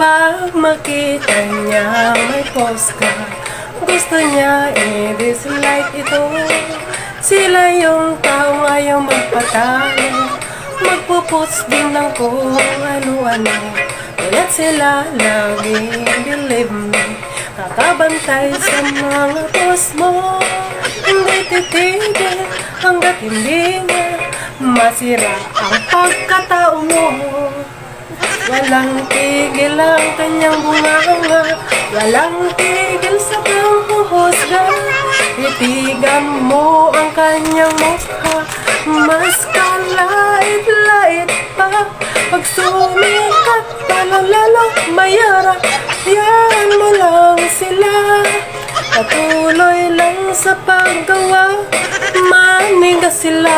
Pag makita niya may post ka, gusto niya i-dislike ito. Sila yung taong ayaw magpatalo, magpo-post din ng kung ano-ano. Kaya't sila laging believe me, kakabantay sa mga post mo. Hindi titigil hanggat hindi niya masira ang pagkatao mo. Walang tigil ang kanyang bunganga, walang tigil sa panghuhusga. Itigan mo ang kanyang mukha, mas kalait-lait pa. Pag sumikat lalo mayara, yan mo lang sila. Patuloy lang sa paggawa, manigas sila.